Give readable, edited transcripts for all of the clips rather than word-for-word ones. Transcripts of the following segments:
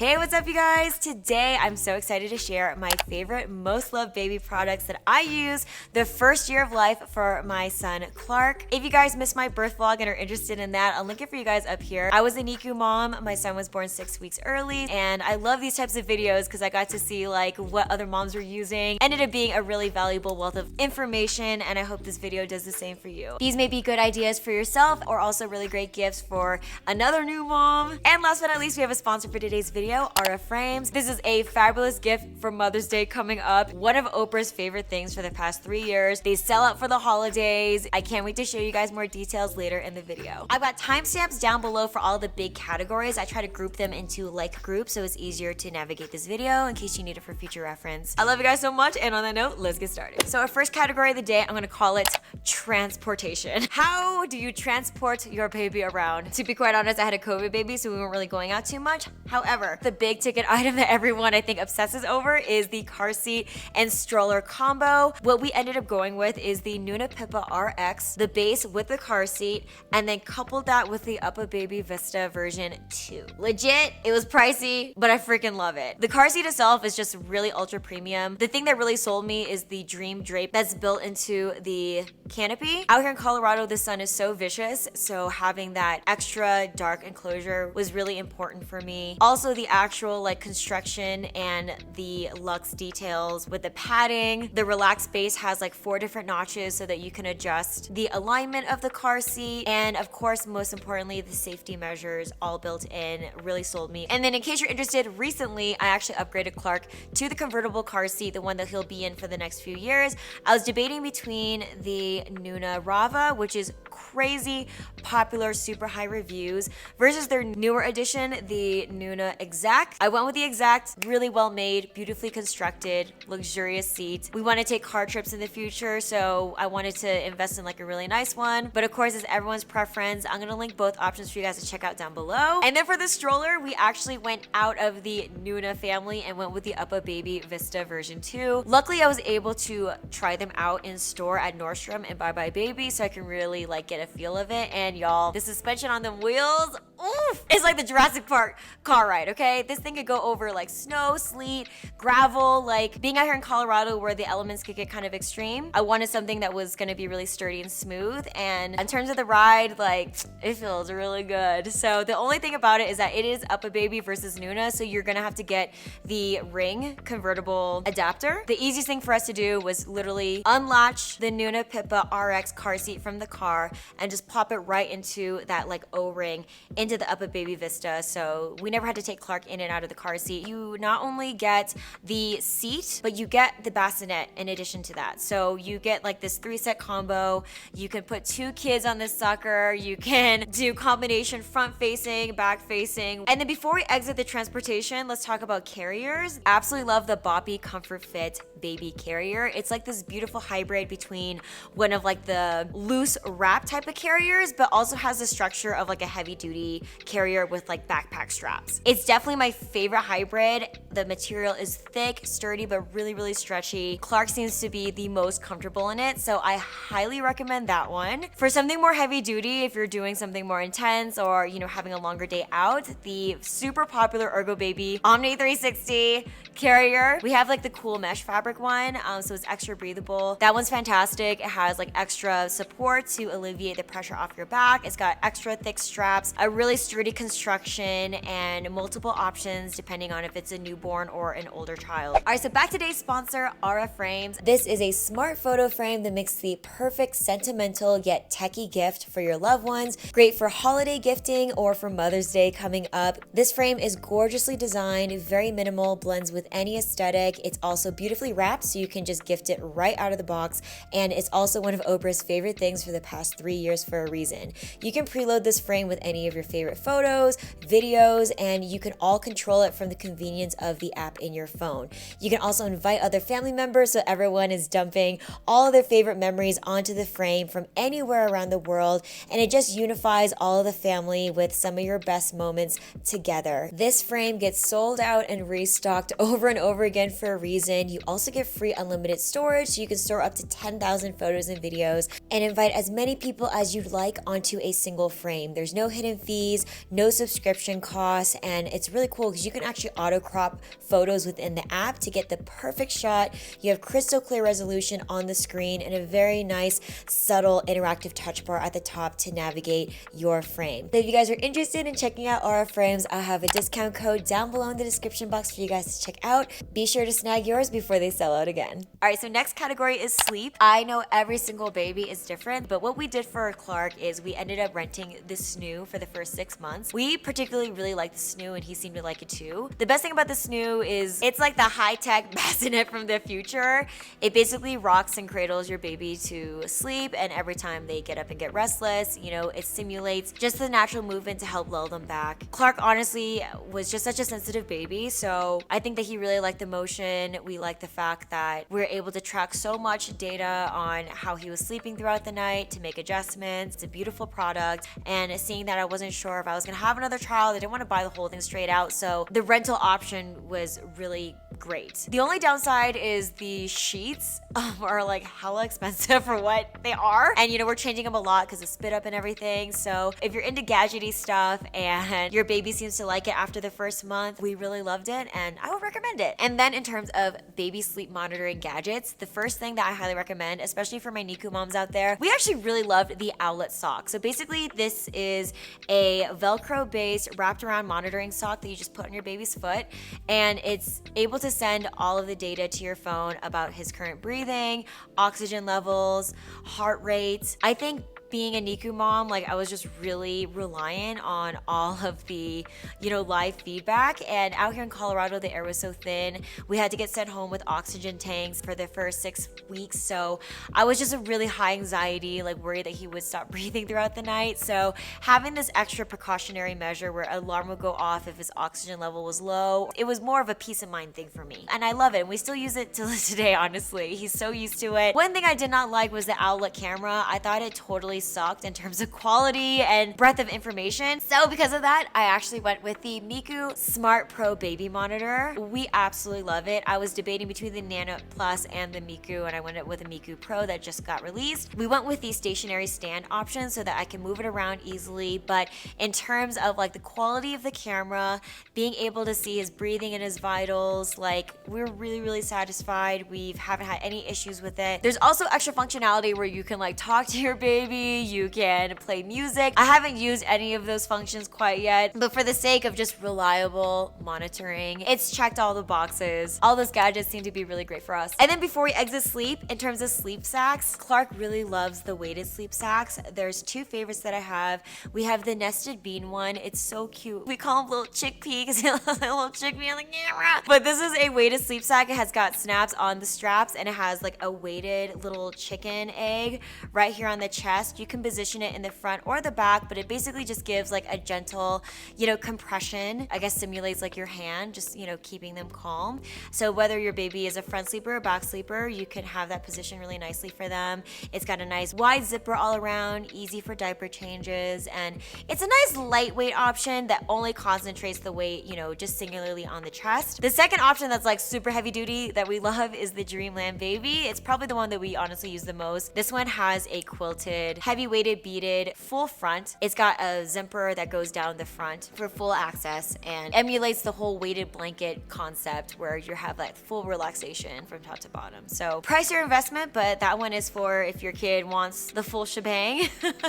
Hey, what's up you guys? Today I'm so excited to share my favorite, most loved baby products that I use the first year of life for my son, Clark. If you guys missed my birth vlog and are interested in that, I'll link it for you guys up here. I was a NICU mom. My son was born 6 weeks early, and I love these types of videos because I got to see like what other moms were using. Ended up being a really valuable wealth of information, and I hope this video does the same for you. These may be good ideas for yourself or also really great gifts for another new mom. And last but not least, we have a sponsor for today's video, RF Frames. This is a fabulous gift for Mother's Day coming up. One of Oprah's favorite things for the past 3 years. They sell out for the holidays. I can't wait to show you guys more details later in the video. I've got timestamps down below for all the big categories. I try to group them into like groups so it's easier to navigate this video in case you need it for future reference. I love you guys so much, and on that note, let's get started. So our first category of the day, I'm gonna call it transportation. How do you transport your baby around? To be quite honest, I had a COVID baby, so we weren't really going out too much. However, the big ticket item that everyone I think obsesses over is the car seat and stroller combo. What we ended up going with is the Nuna Pippa RX, the base with the car seat, and then coupled that with the UPPAbaby Vista version 2. Legit, it was pricey, but I freaking love it. The car seat itself is just really ultra premium. The thing that really sold me is the Dream drape that's built into the canopy. Out here in Colorado, the sun is so vicious, so having that extra dark enclosure was really important for me. Also, the actual like construction and the luxe details with the padding. The relaxed base has like 4 different notches so that you can adjust the alignment of the car seat, and of course, most importantly, the safety measures all built in really sold me. And then in case you're interested, recently I actually upgraded Clark to the convertible car seat, the one that he'll be in for the next few years. I was debating between the Nuna Rava, which is crazy popular, super high reviews, versus their newer edition, the Nuna Exact. I went with the Exact, really well made, beautifully constructed, luxurious seats. We want to take car trips in the future, so I wanted to invest in like a really nice one. But of course, it's everyone's preference. I'm gonna link both options for you guys to check out down below. And then for the stroller, we actually went out of the Nuna family and went with the UPPAbaby Vista version 2. Luckily, I was able to try them out in store at Nordstrom and Bye Baby, so I can really like get a feel of it. And y'all, the suspension on them wheels, oof, it's like the Jurassic Park car ride, okay? This thing could go over like snow, sleet, gravel. Like being out here in Colorado where the elements could get kind of extreme, I wanted something that was gonna be really sturdy and smooth. And in terms of the ride, like it feels really good. So the only thing about it is that it is UPPAbaby versus Nuna, so you're gonna have to get the ring convertible adapter. The easiest thing for us to do was literally unlatch the Nuna Pippa RX car seat from the car and just pop it right into that like O-ring into the UPPAbaby Vista. So we never had to take Clark in and out of the car seat. You not only get the seat, but you get the bassinet in addition to that. So you get like this 3-set combo. You can put 2 kids on this sucker. You can do combination front facing, back facing. And then before we exit the transportation, let's talk about carriers. Absolutely love the Boppy Comfort Fit baby carrier. It's like this beautiful hybrid between one of like the loose wrap type of carriers, but also has the structure of like a heavy duty carrier with like backpack straps. It's definitely my favorite hybrid. The material is thick, sturdy, but really, really stretchy. Clark seems to be the most comfortable in it, so I highly recommend that one. For something more heavy duty, if you're doing something more intense or, you know, having a longer day out, the super popular ErgoBaby Omni 360 carrier. We have like the cool mesh fabric one, so it's extra breathable. That one's fantastic. It has like extra support to alleviate the pressure off your back. It's got extra thick straps, a really sturdy construction, and multiple options depending on if it's a newborn or an older child. All right, so back to today's sponsor, RF Frames. This is a smart photo frame that makes the perfect sentimental yet techie gift for your loved ones. Great for holiday gifting or for Mother's Day coming up. This frame is gorgeously designed, very minimal, blends with any aesthetic. It's also beautifully wrapped, so you can just gift it right out of the box. And it's also one of Oprah's favorite things for the past 3 years for a reason. You can preload this frame with any of your favorite photos, videos, and you can all control it from the convenience of the app in your phone. You can also invite other family members, so everyone is dumping all of their favorite memories onto the frame from anywhere around the world, and it just unifies all of the family with some of your best moments together. This frame gets sold out and restocked over and over again for a reason. You also get free unlimited storage, so you can store up to 10,000 photos and videos and invite as many people as you'd like onto a single frame. There's no hidden fees, no subscription costs, and it's it's really cool because you can actually auto crop photos within the app to get the perfect shot. You have crystal clear resolution on the screen and a very nice, subtle, interactive touch bar at the top to navigate your frame. So if you guys are interested in checking out Aura frames, I have a discount code down below in the description box for you guys to check out. Be sure to snag yours before they sell out again. All right, so next category is sleep. I know every single baby is different, but what we did for Clark is we ended up renting the snoo for the first 6 months. We particularly really liked the snoo and he seemed to like it too. The best thing about the snoo is it's like the high-tech bassinet from the future. It basically rocks and cradles your baby to sleep, and every time they get up and get restless, you know, it simulates just the natural movement to help lull them back. Clark honestly was just such a sensitive baby, so I think that he really liked the motion. We liked the fact that we were able to track so much data on how he was sleeping throughout the night to make adjustments. It's a beautiful product, and seeing that I wasn't sure if I was gonna have another child, I didn't want to buy the whole thing straight out, so the rental option was really great. The only downside is the sheets are like hella expensive for what they are, and you know, we're changing them a lot because of spit up and everything. So if you're into gadgety stuff and your baby seems to like it after the first month, we really loved it and I would recommend it. And then in terms of baby sleep monitoring gadgets, the first thing that I highly recommend, especially for my NICU moms out there, we actually really loved the Owlet sock. So basically this is a Velcro based wrapped around monitoring sock that you just put on your baby's foot, and it's able to send all of the data to your phone about his current breathing, oxygen levels, heart rate. I think being a NICU mom, like I was just really reliant on all of the, you know, live feedback. And out here in Colorado, the air was so thin. We had to get sent home with oxygen tanks for the first 6 weeks. So I was just a really high anxiety, like worried that he would stop breathing throughout the night. So having this extra precautionary measure where an alarm would go off if his oxygen level was low, it was more of a peace of mind thing for me. And I love it. And we still use it till today, honestly. He's so used to it. One thing I did not like was the Owlet camera. I thought it totally sucked in terms of quality and breadth of information. So because of that, I actually went with the Miku Smart Pro Baby Monitor. We absolutely love it. I was debating between the Nano Plus and the Miku, and I went with the Miku Pro that just got released. We went with the stationary stand option so that I can move it around easily, but in terms of like the quality of the camera, being able to see his breathing and his vitals, like we're really satisfied. We haven't had any issues with it. There's also extra functionality where you can like talk to your baby, you can play music. I haven't used any of those functions quite yet, but for the sake of just reliable monitoring, it's checked all the boxes. All those gadgets seem to be really great for us. And then before we exit sleep, in terms of sleep sacks, Clark really loves the weighted sleep sacks. There's two favorites that I have. We have the nested bean one. It's so cute. We call him little chickpea because he looks like a little chickpea on the camera. But this is a weighted sleep sack. It has got snaps on the straps and it has like a weighted little chicken egg right here on the chest. You can position it in the front or the back, but it basically just gives like a gentle, you know, compression. I guess simulates like your hand, just, you know, keeping them calm. So whether your baby is a front sleeper or back sleeper, you can have that position really nicely for them. It's got a nice wide zipper all around, easy for diaper changes, and it's a nice lightweight option that only concentrates the weight, you know, just singularly on the chest. The second option that's like super heavy duty that we love is the Dreamland Baby. It's probably the one that we honestly use the most. This one has a quilted, heavy weighted beaded full front. It's got a zipper that goes down the front for full access and emulates the whole weighted blanket concept where you have like full relaxation from top to bottom. So price your investment, but that one is for if your kid wants the full shebang.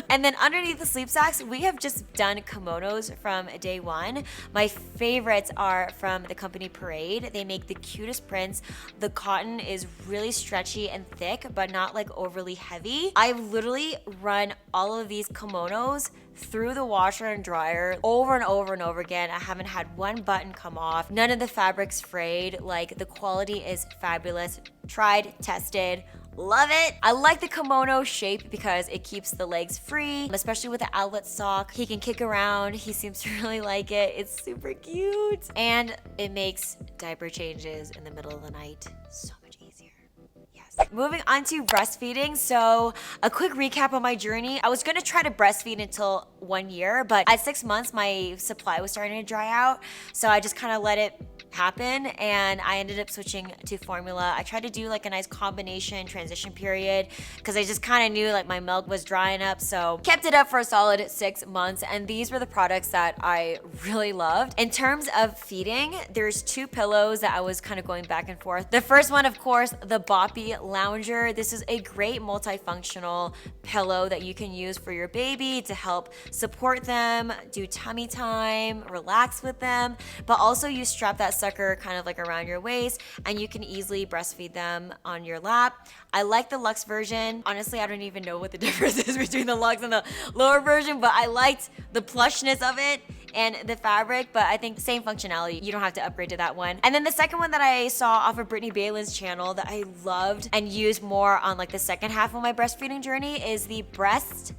And then underneath the sleep sacks, we have just done kimonos from day one. My favorites are from the company Parade. They make the cutest prints. The cotton is really stretchy and thick, but not like overly heavy. I've literally run all of these kimonos through the washer and dryer over and over and over again. I haven't had one button come off. None of the fabric's frayed. Like the quality is fabulous. Tried, tested, love it. I like the kimono shape because it keeps the legs free, especially with the Owlet sock. He can kick around. He seems to really like it. It's super cute. And it makes diaper changes in the middle of the night so much easier. Moving on to breastfeeding. So a quick recap on my journey. I was gonna try to breastfeed until 1 year, but at 6 months, my supply was starting to dry out. So I just kind of let it happen, and I ended up switching to formula. I tried to do like a nice combination transition period because I just kind of knew like my milk was drying up, so kept it up for a solid 6 months, and these were the products that I really loved. In terms of feeding, there's 2 pillows that I was kind of going back and forth. The first one, of course, the Boppy Lounger. This is a great multifunctional pillow that you can use for your baby to help support them, do tummy time, relax with them, but also you strap that sucker kind of like around your waist and you can easily breastfeed them on your lap. I like the luxe version. Honestly, I don't even know what the difference is between the luxe and the lower version, but I liked the plushness of it and the fabric, but I think same functionality. You don't have to upgrade to that one. And then the second one that I saw off of Brittany Balin's channel that I loved and used more on like the second half of my breastfeeding journey is the Breast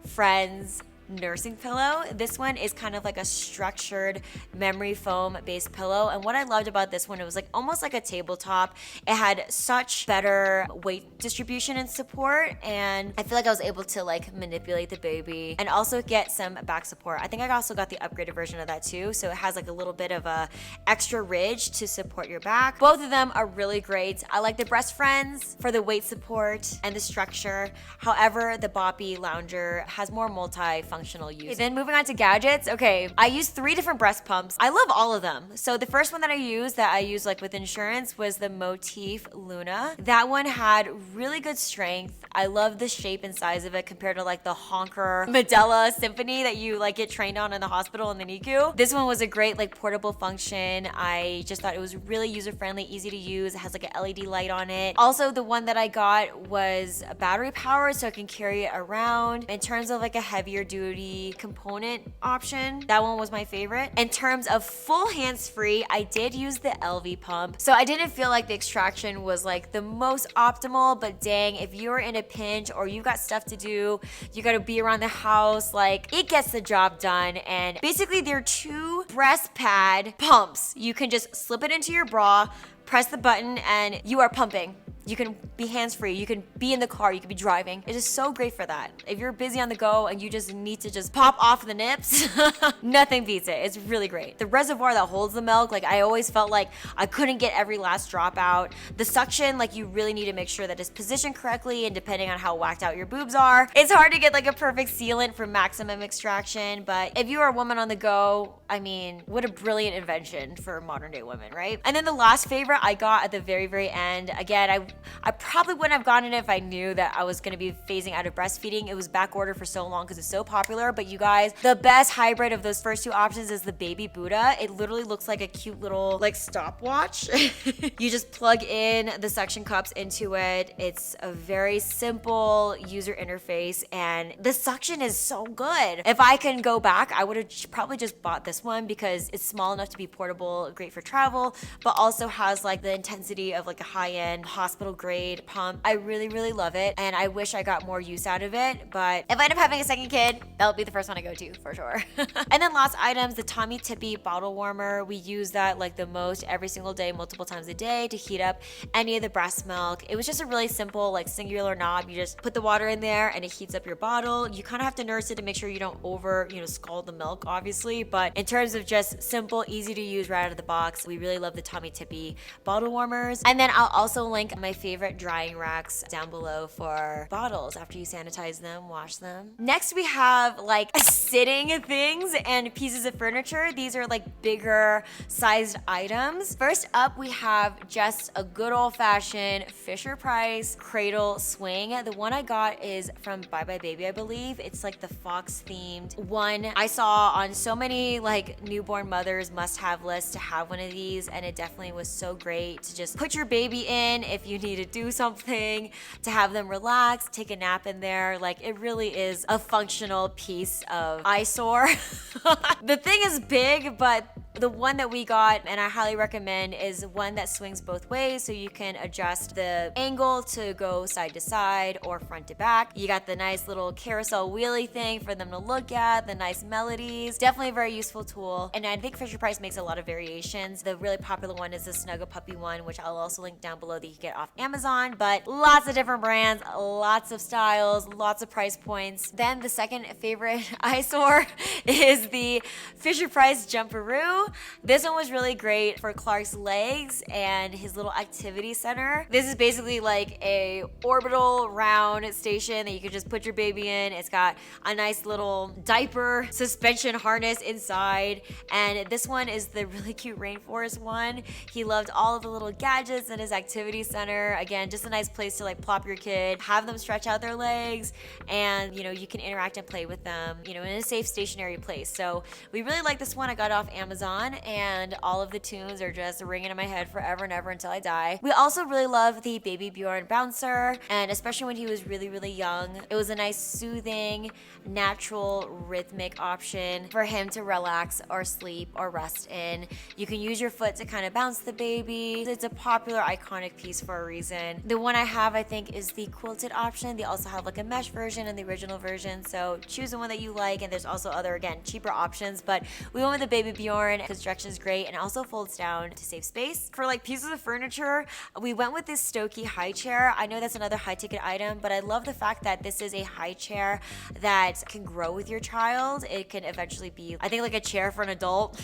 Friends nursing pillow. This one is kind of like a structured memory foam based pillow, and what I loved about this one, it was like almost like a tabletop. It had such better weight distribution and support, and I feel like I was able to like manipulate the baby and also get some back support. I think I also got the upgraded version of that too, so it has like a little bit of a extra ridge to support your back. Both of them are really great. I like the Breast Friends for the weight support and the structure. However, the Boppy Lounger has more multi-functional use. Okay, then moving on to gadgets. Okay, I use 3 different breast pumps. I love all of them. So the first one that I used like with insurance was the Motif Luna. That one had really good strength. I love the shape and size of it compared to like the honker Medela Symphony that you like get trained on in the hospital in the NICU. This one was a great like portable function. I just thought it was really user friendly, easy to use. It has like an LED light on it. Also, the one that I got was battery powered, so I can carry it around. In terms of like a heavier duty component option, that one was my favorite. In terms of full hands-free, I did use the LV pump. So I didn't feel like the extraction was like the most optimal, but dang, if you're in a pinch or you got stuff to do, you gotta be around the house, like it gets the job done. And basically they're 2 breast pad pumps. You can just slip it into your bra, press the button, and you are pumping. You can be hands-free, you can be in the car, you can be driving. It is so great for that. If you're busy on the go and you just need to just pop off the nips, nothing beats it. It's really great. The reservoir that holds the milk, like I always felt like I couldn't get every last drop out. The suction, like you really need to make sure that it's positioned correctly, and depending on how whacked out your boobs are, it's hard to get like a perfect sealant for maximum extraction. But if you are a woman on the go, I mean, what a brilliant invention for modern day women, right? And then the last favorite I got at the very, very end. Again, I probably wouldn't have gotten it if I knew that I was gonna be phasing out of breastfeeding. It was back ordered for so long because it's so popular, but you guys, the best hybrid of those first 2 options is the Baby Buddha. It literally looks like a cute little like stopwatch. You just plug in the suction cups into it. It's a very simple user interface, and the suction is so good. If I can go back, I would have probably just bought this one because it's small enough to be portable, great for travel, but also has like the intensity of like a high-end hospital grade pump. I really, really love it, and I wish I got more use out of it, but if I end up having a second kid, that'll be the first one I go to for sure. And then last items, the Tommy Tippy bottle warmer. We use that like the most every single day, multiple times a day to heat up any of the breast milk. It was just a really simple like singular knob. You just put the water in there and it heats up your bottle. You kind of have to nurse it to make sure you don't scald the milk, obviously, but in terms of just simple, easy to use right out of the box, we really love the Tommy Tippy bottle warmers. And then I'll also link my favorite drying racks down below for bottles after you sanitize them, wash them. Next, we have like sitting things and pieces of furniture. These are like bigger sized items. First up, we have just a good old-fashioned Fisher-Price cradle swing. The one I got is from Bye Bye Baby, I believe. It's like the fox themed one. I saw on so many like newborn mothers must-have lists to have one of these, and it definitely was so great to just put your baby in if you need to do something, to have them relax, take a nap in there. Like it really is a functional piece of eyesore. The thing is big, but the one that we got, and I highly recommend, is one that swings both ways, so you can adjust the angle to go side to side or front to back. You got the nice little carousel wheelie thing for them to look at, the nice melodies. Definitely a very useful tool, and I think Fisher-Price makes a lot of variations. The really popular one is the Snuggle Puppy one, which I'll also link down below that you can get off Amazon, but lots of different brands, lots of styles, lots of price points. Then the second favorite eyesore is the Fisher-Price Jumperoo. two. This one was really great for Clark's legs and his little activity center. This is basically like a orbital round station that you can just put your baby in. It's got a nice little diaper suspension harness inside. And this one is the really cute rainforest one. He loved all of the little gadgets in his activity center. Again, just a nice place to like plop your kid, have them stretch out their legs, and you can interact and play with them, in a safe stationary place. So we really like this one. I got it off Amazon, and all of the tunes are just ringing in my head forever and ever until I die. We also really love the Baby Bjorn bouncer, and especially when he was really, really young, it was a nice soothing, natural, rhythmic option for him to relax or sleep or rest in. You can use your foot to kind of bounce the baby. It's a popular, iconic piece for a reason. The one I have, I think, is the quilted option. They also have like a mesh version and the original version, so choose the one that you like. And there's also other, again, cheaper options, but we went with the Baby Bjorn. Construction is great and also folds down to save space. For like pieces of furniture, we went with this Stokey high chair. I know that's another high ticket item, but I love the fact that this is a high chair that can grow with your child. It can eventually be, I think, like a chair for an adult.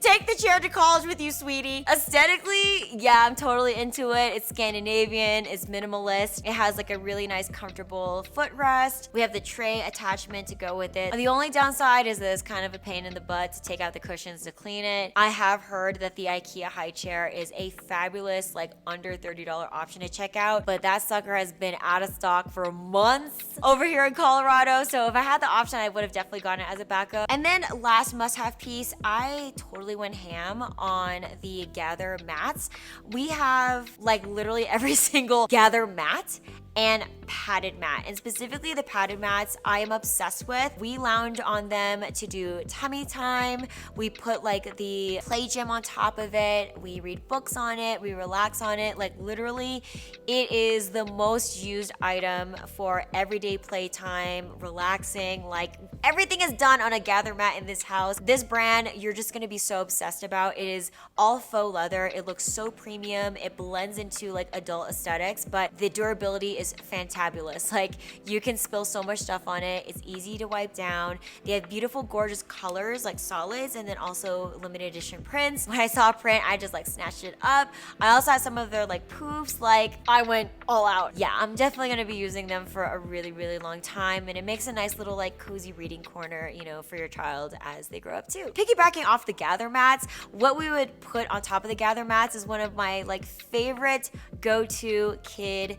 Take the chair to college with you, sweetie. Aesthetically, yeah, I'm totally into it. It's Scandinavian, it's minimalist. It has like a really nice, comfortable footrest. We have the tray attachment to go with it. The only downside is that it's kind of a pain in the butt to take out the cushions to clean it. I have heard that the IKEA high chair is a fabulous, like under $30 option to check out, but that sucker has been out of stock for months over here in Colorado. So if I had the option, I would have definitely gotten it as a backup. And then last must-have piece, I totally went ham on the Gather mats. We have like literally every single Gather mat and padded mat, and specifically the padded mats I am obsessed with. We lounge on them to do tummy time. We put like the play gym on top of it. We read books on it. We relax on it. Like literally, it is the most used item for everyday playtime, relaxing. Like everything is done on a Gather mat in this house. This brand, you're just gonna be so obsessed about. It is all faux leather. It looks so premium. It blends into like adult aesthetics, but the durability is fantabulous. Like you can spill so much stuff on it. It's easy to wipe down. They have beautiful, gorgeous colors like solids, and then also limited edition prints. When I saw a print, I just like snatched it up. I also have some of their like poofs. Like I went all out. Yeah, I'm definitely gonna be using them for a really, really long time, and it makes a nice little like cozy reading corner, for your child as they grow up too. Piggybacking off the Gather mats, what we would put on top of the Gather mats is one of my like favorite go-to kid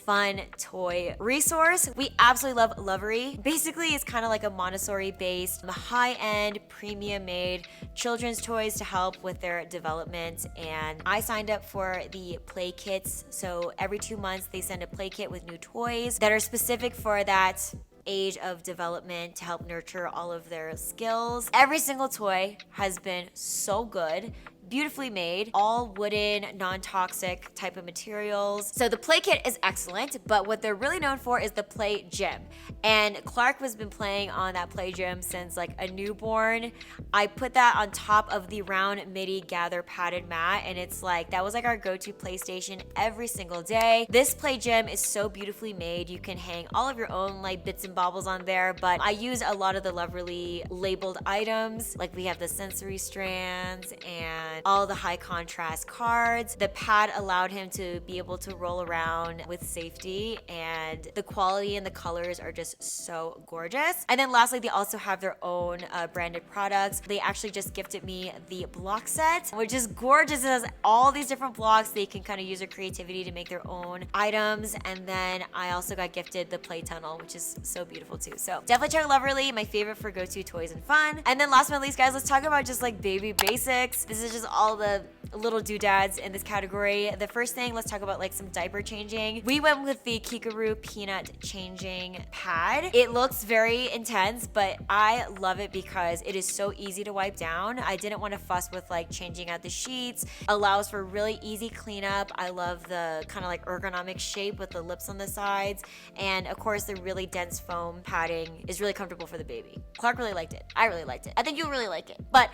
fun toy resource. We absolutely love Lovery. Basically, it's kind of like a Montessori-based, high-end, premium-made children's toys to help with their development. And I signed up for the play kits. So every 2 months, they send a play kit with new toys that are specific for that age of development to help nurture all of their skills. Every single toy has been so good. Beautifully made, all wooden, non-toxic type of materials. So the play kit is excellent, but what they're really known for is the play gym. And Clark has been playing on that play gym since like a newborn. I put that on top of the round midi Gather padded mat, and it's like, that was like our go-to PlayStation every single day. This play gym is so beautifully made. You can hang all of your own like bits and baubles on there, but I use a lot of the Loverly labeled items. Like we have the sensory strands and all the high contrast cards. The pad allowed him to be able to roll around with safety, and the quality and the colors are just so gorgeous. And then lastly, they also have their own branded products. They actually just gifted me the block set, which is gorgeous. It has all these different blocks. They can kind of use their creativity to make their own items. And then I also got gifted the play tunnel, which is so beautiful too. So definitely check Loverly, my favorite for go-to toys and fun. And then last but not least, guys, let's talk about just like baby basics. This is just all the little doodads in this category. The first thing, let's talk about like some diaper changing. We went with the Kikaroo peanut changing pad. It looks very intense, but I love it because it is so easy to wipe down. I didn't want to fuss with like changing out the sheets. Allows for really easy cleanup. I love the kind of like ergonomic shape with the lips on the sides. And of course, the really dense foam padding is really comfortable for the baby. Clark really liked it. I really liked it. I think you'll really like it. But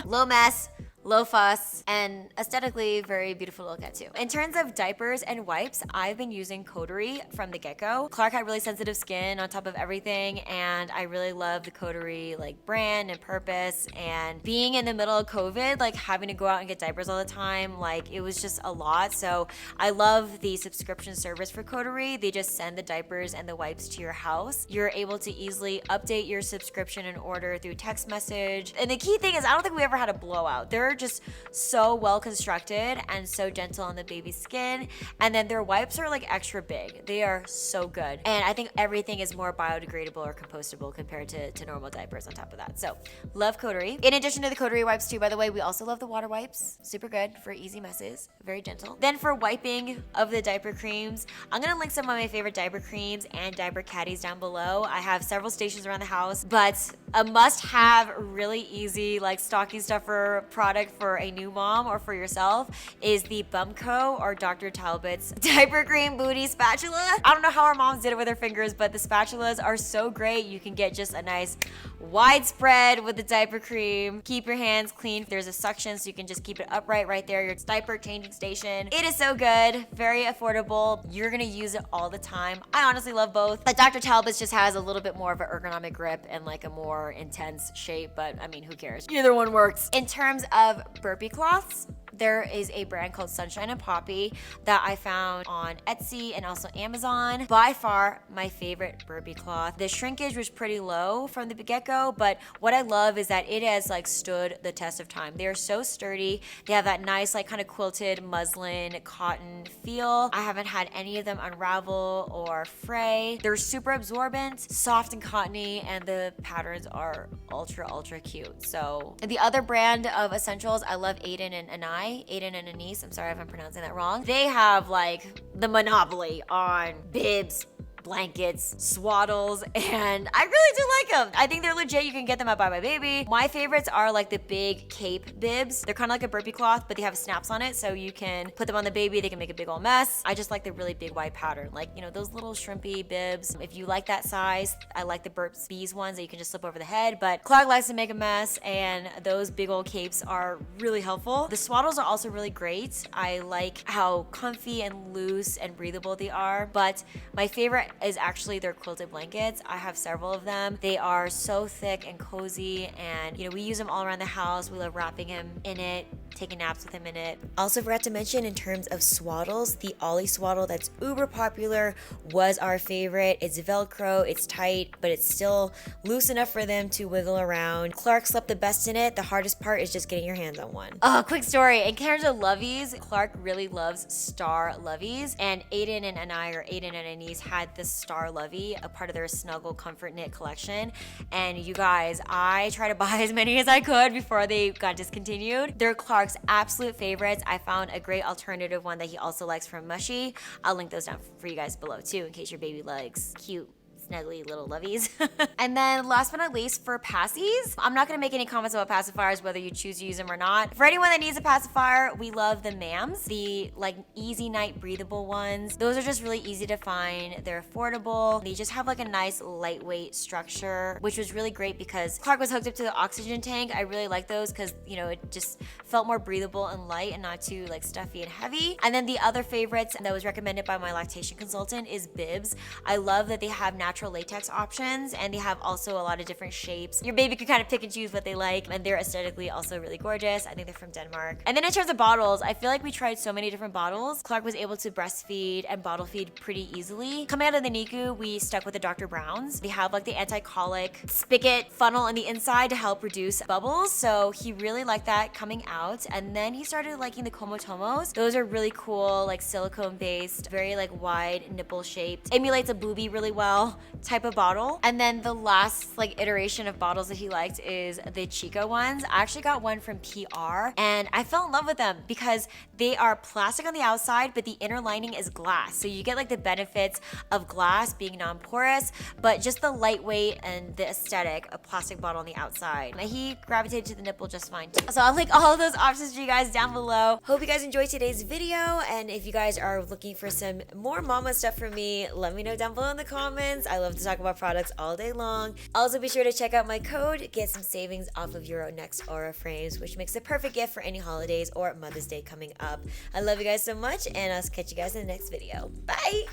low mess, low fuss, and aesthetically very beautiful to look at too. In terms of diapers and wipes, I've been using Coterie from the get-go. Clark had really sensitive skin on top of everything, and I really love the Coterie like brand and purpose. And being in the middle of COVID, like having to go out and get diapers all the time, like it was just a lot. So I love the subscription service for Coterie. They just send the diapers and the wipes to your house. You're able to easily update your subscription and order through text message. And the key thing is, I don't think we ever had a blowout. They're just so well constructed and so gentle on the baby's skin. And then their wipes are like extra big. They are so good. And I think everything is more biodegradable or compostable compared to normal diapers on top of that. So love Coterie. In addition to the Coterie wipes too, by the way, we also love the water wipes. Super good for easy messes. Very gentle. Then for wiping of the diaper creams, I'm gonna link some of my favorite diaper creams and diaper caddies down below. I have several stations around the house, but a must-have, really easy like stocking stuffer product for a new mom or for yourself is the Bumco or Dr. Talbot's diaper cream booty spatula. I don't know how our moms did it with their fingers, but the spatulas are so great. You can get just a nice wide spread with the diaper cream. Keep your hands clean. There's a suction so you can just keep it upright right there, your diaper changing station. It is so good, very affordable. You're gonna use it all the time. I honestly love both. But Dr. Talbot's just has a little bit more of an ergonomic grip and like a more intense shape, but I mean, who cares? Either one works. In terms of burpee cloths, there is a brand called Sunshine and Poppy that I found on Etsy and also Amazon. By far my favorite burpee cloth. The shrinkage was pretty low from the get-go, but what I love is that it has like stood the test of time. They are so sturdy. They have that nice like kind of quilted muslin cotton feel. I haven't had any of them unravel or fray. They're super absorbent, soft and cottony, and the patterns are ultra cute. So the other brand of essentials, I love Aiden and Anise, I'm sorry if I'm pronouncing that wrong. They have like the monopoly on bibs, blankets, swaddles, and I really do like them. I think they're legit. You can get them at Buy My Baby. My favorites are like the big cape bibs. They're kind of like a burpee cloth, but they have snaps on it, so you can put them on the baby. They can make a big old mess. I just like the really big wide pattern, like, you know, those little shrimpy bibs. If you like that size, I like the Burt's Bees ones that you can just slip over the head, but Clark likes to make a mess, and those big old capes are really helpful. The swaddles are also really great. I like how comfy and loose and breathable they are, but my favorite is actually their quilted blankets. I have several of them. They are so thick and cozy, and you know, we use them all around the house. We love wrapping him in it, taking naps with him in it. Also forgot to mention, in terms of swaddles, the Ollie swaddle that's uber popular was our favorite. It's Velcro, it's tight, but it's still loose enough for them to wiggle around. Clark slept the best in it. The hardest part is just getting your hands on one. Oh, quick story. In terms of loveys, Clark really loves Star loveys, and Aiden and Anise had the Star Lovey, a part of their Snuggle Comfort Knit collection. And you guys, I tried to buy as many as I could before they got discontinued. They're Clark's absolute favorites. I found a great alternative one that he also likes from Mushy. I'll link those down for you guys below too, in case your baby likes cute snuggly little loveys. And then last but not least, for passies, I'm not gonna make any comments about pacifiers, whether you choose to use them or not. For anyone that needs a pacifier, we love the MAMs, the like easy night breathable ones. Those are just really easy to find. They're affordable. They just have like a nice lightweight structure, which was really great because Clark was hooked up to the oxygen tank. I really like those because, you know, it just felt more breathable and light and not too like stuffy and heavy. And then the other favorites that was recommended by my lactation consultant is bibs. I love that they have natural latex options, and they have also a lot of different shapes. Your baby can kind of pick and choose what they like, and they're aesthetically also really gorgeous. I think they're from Denmark. And then in terms of bottles, I feel like we tried so many different bottles. Clark was able to breastfeed and bottle feed pretty easily. Coming out of the NICU, we stuck with the Dr. Brown's. They have like the anti-colic spigot funnel on the inside to help reduce bubbles, so he really liked that coming out. And then he started liking the Komotomos. Those are really cool, like silicone based, very like wide nipple shaped, emulates a boobie really well type of bottle. And then the last like iteration of bottles that he liked is the Chico ones. I actually got one from PR, and I fell in love with them because they are plastic on the outside, but the inner lining is glass, so you get like the benefits of glass being non-porous, but just the lightweight and the aesthetic of plastic bottle on the outside. And he gravitated to the nipple just fine too. So I'll link all of those options for you guys down below. Hope you guys enjoyed today's video, and if you guys are looking for some more mama stuff from me, let me know down below in the comments. I I love to talk about products all day long. Also, be sure to check out my code, get some savings off of your next Aura frames, which makes a perfect gift for any holidays or Mother's Day coming up. I love you guys so much, and I'll catch you guys in the next video. Bye!